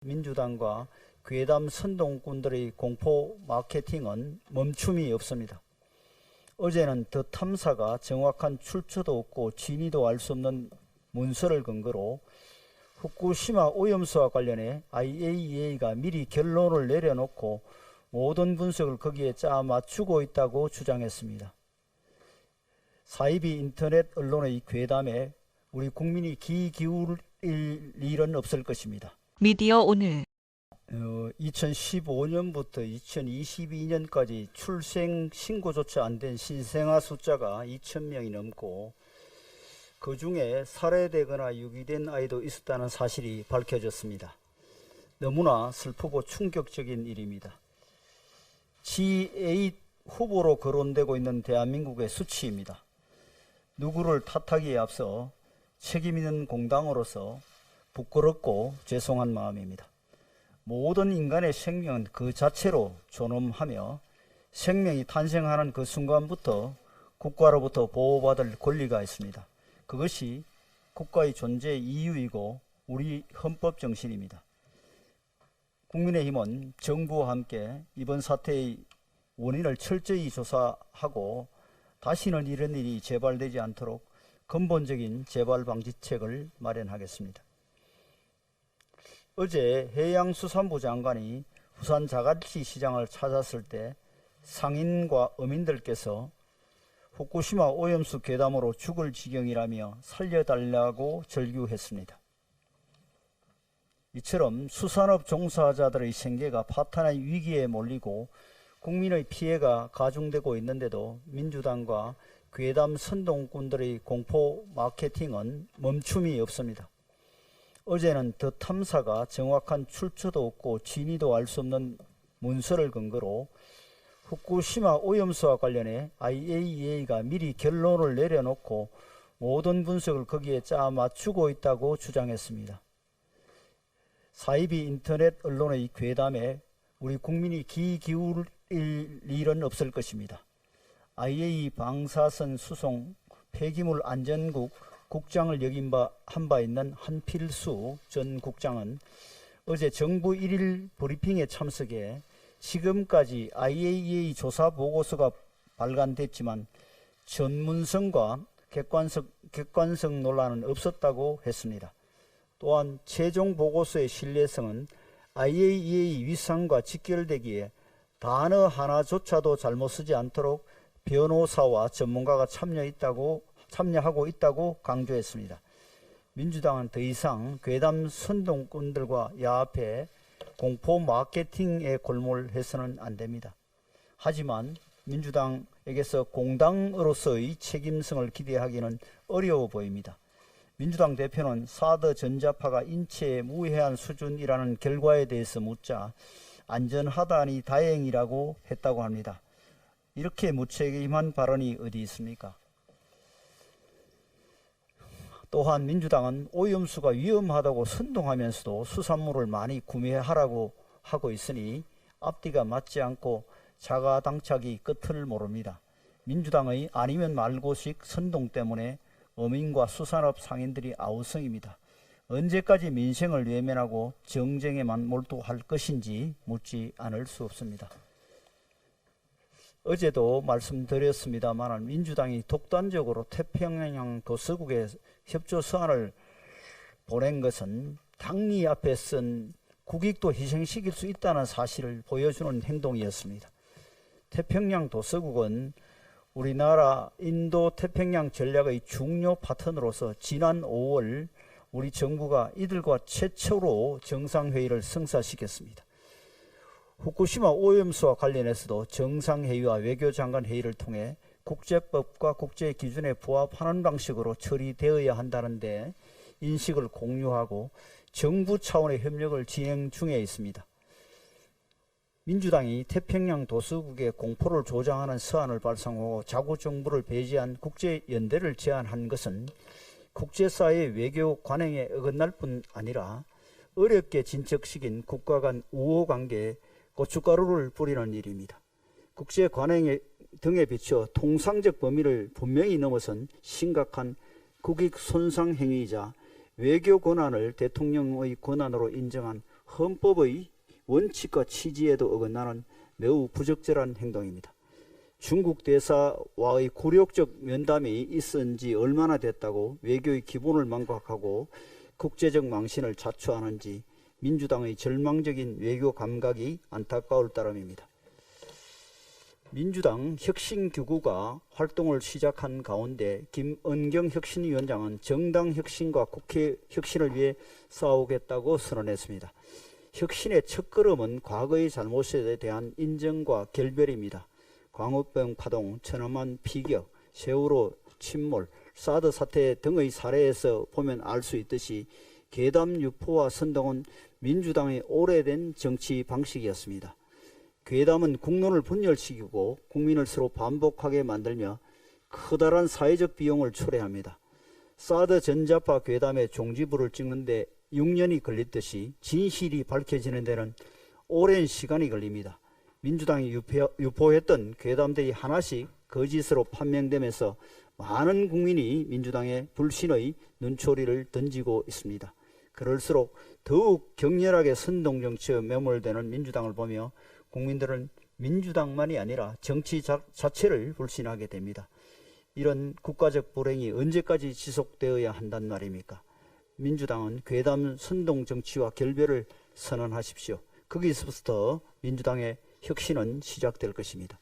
민주당과 괴담 선동꾼들의 공포 마케팅은 멈춤이 없습니다. 어제는 더 탐사가 정확한 출처도 없고 진위도 알 수 없는 문서를 근거로 후쿠시마 오염수와 관련해 IAEA가 미리 결론을 내려놓고 모든 분석을 거기에 짜 맞추고 있다고 주장했습니다. 사이비 인터넷 언론의 괴담에 우리 국민이 귀 기울일 일은 없을 것입니다. 미디어 오늘 2015년부터 2022년까지 출생 신고조차 안 된 신생아 숫자가 2,000명이 넘고 그 중에 살해되거나 유기된 아이도 있었다는 사실이 밝혀졌습니다. 너무나 슬프고 충격적인 일입니다. G8 후보로 거론되고 있는 대한민국의 수치입니다. 누구를 탓하기에 앞서 책임 있는 공당으로서 부끄럽고 죄송한 마음입니다. 모든 인간의 생명은 그 자체로 존엄하며 생명이 탄생하는 그 순간부터 국가로부터 보호받을 권리가 있습니다. 그것이 국가의 존재 이유이고 우리 헌법 정신입니다. 국민의힘은 정부와 함께 이번 사태의 원인을 철저히 조사하고 다시는 이런 일이 재발되지 않도록 근본적인 재발 방지책을 마련하겠습니다. 어제 해양수산부 장관이 부산 자갈치 시장을 찾았을 때 상인과 어민들께서 후쿠시마 오염수 괴담으로 죽을 지경이라며 살려달라고 절규했습니다. 이처럼 수산업 종사자들의 생계가 파탄의 위기에 몰리고 국민의 피해가 가중되고 있는데도 민주당과 괴담 선동꾼들의 공포 마케팅은 멈춤이 없습니다. 어제는 더 탐사가 정확한 출처도 없고 진위도 알 수 없는 문서를 근거로 후쿠시마 오염수와 관련해 IAEA가 미리 결론을 내려놓고 모든 분석을 거기에 짜 맞추고 있다고 주장했습니다. 사이비 인터넷 언론의 괴담에 우리 국민이 귀 기울일 일은 없을 것입니다. IAEA 방사선 수송 폐기물 안전국 국장을 역임 한 바 있는 한필수 전 국장은 어제 정부 1일 브리핑에 참석해 지금까지 IAEA 조사 보고서가 발간됐지만 전문성과 객관성 논란은 없었다고 했습니다. 또한 최종 보고서의 신뢰성은 IAEA 위상과 직결되기에 단어 하나조차도 잘못 쓰지 않도록 변호사와 전문가가 참여하고 있다고 강조했습니다. 민주당은 더 이상 괴담 선동꾼들과 야합해 공포 마케팅에 골몰해서는 안 됩니다. 하지만 민주당에게서 공당으로서의 책임성을 기대하기는 어려워 보입니다. 민주당 대표는 사드 전자파가 인체에 무해한 수준이라는 결과에 대해서 묻자 안전하다니 다행이라고 했다고 합니다. 이렇게 무책임한 발언이 어디 있습니까? 또한 민주당은 오염수가 위험하다고 선동하면서도 수산물을 많이 구매하라고 하고 있으니 앞뒤가 맞지 않고 자가당착이 끝을 모릅니다. 민주당의 아니면 말고식 선동 때문에 어민과 수산업 상인들이 아우성입니다. 언제까지 민생을 외면하고 정쟁에만 몰두할 것인지 묻지 않을 수 없습니다. 어제도 말씀드렸습니다만 민주당이 독단적으로 태평양 도서국에 협조 서한을 보낸 것은 당리 앞에 쓴 국익도 희생시킬 수 있다는 사실을 보여주는 행동이었습니다. 태평양 도서국은 우리나라 인도 태평양 전략의 중요 파트너로서 지난 5월 우리 정부가 이들과 최초로 정상회의를 성사시켰습니다. 후쿠시마 오염수와 관련해서도 정상회의와 외교장관 회의를 통해 국제법과 국제기준에 부합하는 방식으로 처리되어야 한다는데 인식을 공유하고 정부 차원의 협력을 진행 중에 있습니다. 민주당이 태평양 도서국의 공포를 조장하는 서한을 발송하고 자국 정부를 배제한 국제연대를 제안한 것은 국제사회의 외교 관행에 어긋날 뿐 아니라 어렵게 진척시킨 국가 간 우호관계에 고춧가루를 뿌리는 일입니다. 국제 관행 등에 비춰 통상적 범위를 분명히 넘어선 심각한 국익 손상 행위이자 외교 권한을 대통령의 권한으로 인정한 헌법의 원칙과 취지에도 어긋나는 매우 부적절한 행동입니다. 중국 대사와의 굴욕적 면담이 있은 지 얼마나 됐다고 외교의 기본을 망각하고 국제적 망신을 자초하는지 민주당의 절망적인 외교 감각이 안타까울 따름입니다. 민주당 혁신기구가 활동을 시작한 가운데 김은경 혁신위원장은 정당 혁신과 국회 혁신을 위해 싸우겠다고 선언했습니다. 혁신의 첫걸음은 과거의 잘못에 대한 인정과 결별입니다. 광우병 파동, 천안함 피격, 세월호 침몰, 사드 사태 등의 사례에서 보면 알 수 있듯이 괴담 유포와 선동은 민주당의 오래된 정치 방식이었습니다. 괴담은 국론을 분열시키고 국민을 서로 반복하게 만들며 커다란 사회적 비용을 초래합니다. 사드 전자파 괴담의 종지부를 찍는데 6년이 걸렸듯이 진실이 밝혀지는 데는 오랜 시간이 걸립니다. 민주당이 유포했던 괴담들이 하나씩 거짓으로 판명되면서 많은 국민이 민주당의 불신의 눈초리를 던지고 있습니다. 그럴수록 더욱 격렬하게 선동정치에 매몰되는 민주당을 보며 국민들은 민주당만이 아니라 정치 자체를 불신하게 됩니다. 이런 국가적 불행이 언제까지 지속되어야 한단 말입니까? 민주당은 괴담 선동정치와 결별을 선언하십시오. 거기서부터 민주당의 혁신은 시작될 것입니다.